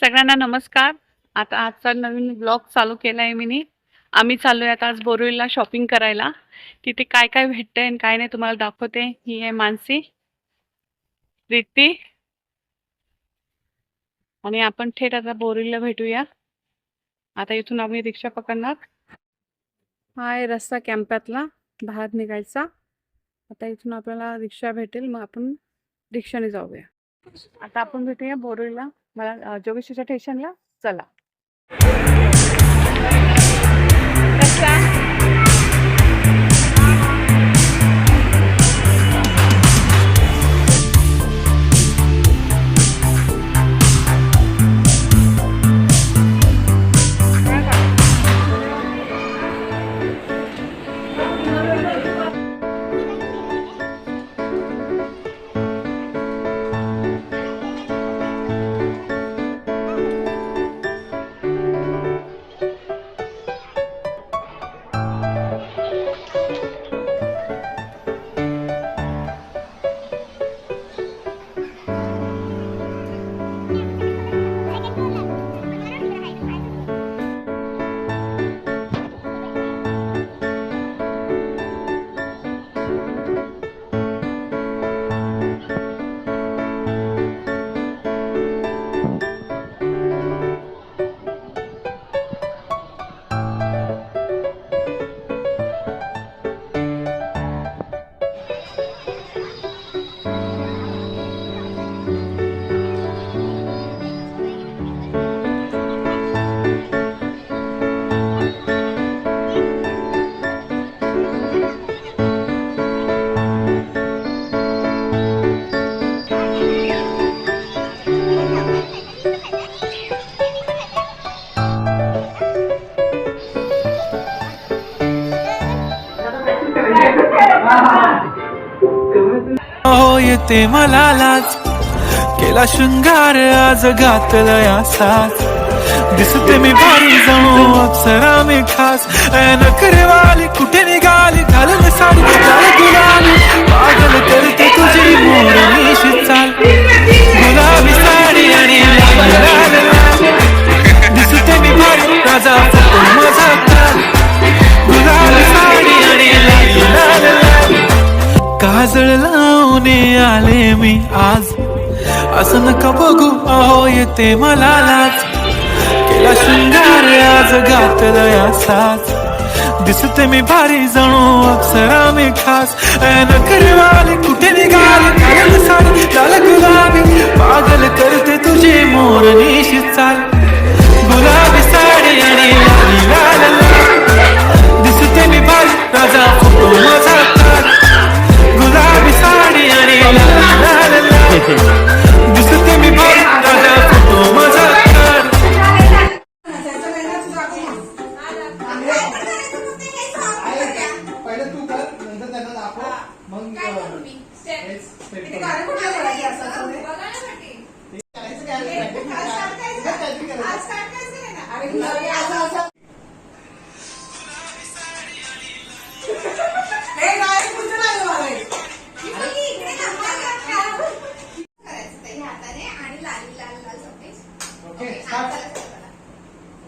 सगळ्यांना नमस्कार. आता आजचा नवीन ब्लॉग चालू केलाय मी. आम्ही चाललोय आता आज बोरिवलीला शॉपिंग करायला. तिथे काय काय भेटतंय आणि काय नाही तुम्हाला दाखवते. ही आहे मानसी, प्रीती आणि आपण थेट आता बोरिवलीला भेटूया. आता इथून आम्ही रिक्षा पकडणार. हा आहे रस्ता कॅम्पातला बाहेर निघायचा. आता इथून आपल्याला रिक्षा भेटेल, मग आपण रिक्षाने जाऊया. आता आपण भेटूया बोरिवलीला, मला जोगेश्वरच्या स्टेशनला. चला. रस्ता हो येते मला लाज, केला शृंगार आज घातलंय असाच. दिसते मी भारी जणू अप्सरा मी खास. नखरेवाली कुठे निघाली घालून साडी लाल गुलाबी. पागल करते तुझी मोरणीशी चाल, गुलाबी साडी आणि लाल लाल लाल. दिसते मी भारी राजा फोटो माझा काल, गुलाबी साडी आणि लाल लाल लाल. काजळ लावून आले मी आज, असं नका बघू अहो येते मला लाज. केला शृंगार आज घातलंय असाच. दिसते मी भारी जणू अप्सरा मी खास. नखरेवाली कुठे निघाली घालून साडी लाल गुलाबी. पागल करते तुझी मोरणीशी चाल, गुलाबी साडी आणि लाल लाल लाल. दिसते मी भारी राजा फोटो माझा काल, गुलाबी साडी आणि लाल लाल लाल. दिसते मी भारी राजा फोटो माझा काल.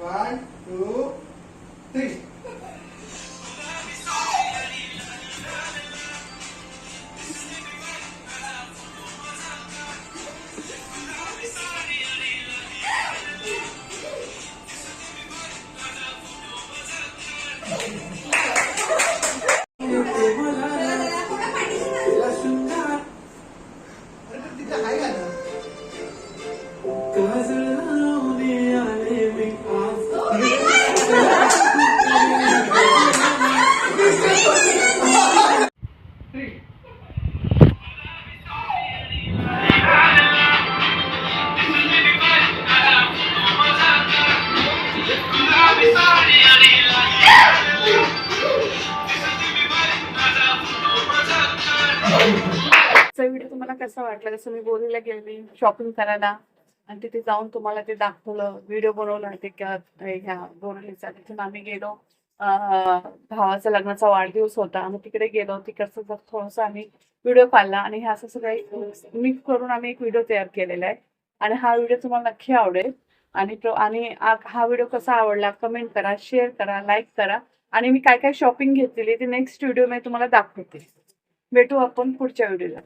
One, two, three. काजळ लावून आले मी आज. व्हिडिओ तुम्हाला कसा वाटला? जसं मी बोरीला गेली शॉपिंग करायला आणि तिथे जाऊन तुम्हाला ते दाखवलं, व्हिडिओ बनवला ते ह्या बोरिवलीचा. तिथून आम्ही गेलो, भावाचा लग्नाचा वाढदिवस होता, आम्ही तिकडे गेलो. तिकडचं थोडंसं आम्ही व्हिडिओ काढला आणि हे असं सगळं मिक्स करून आम्ही एक व्हिडिओ तयार केलेला आहे. आणि हा व्हिडिओ तुम्हाला नक्की आवडेल. आणि हा व्हिडिओ कसा आवडला कमेंट करा, शेअर करा, लाईक करा. आणि मी काय काय शॉपिंग घेतलेली ते नेक्स्ट व्हिडिओ मी तुम्हाला दाखवते. भेटू आपण पुढच्या व्हिडिओला.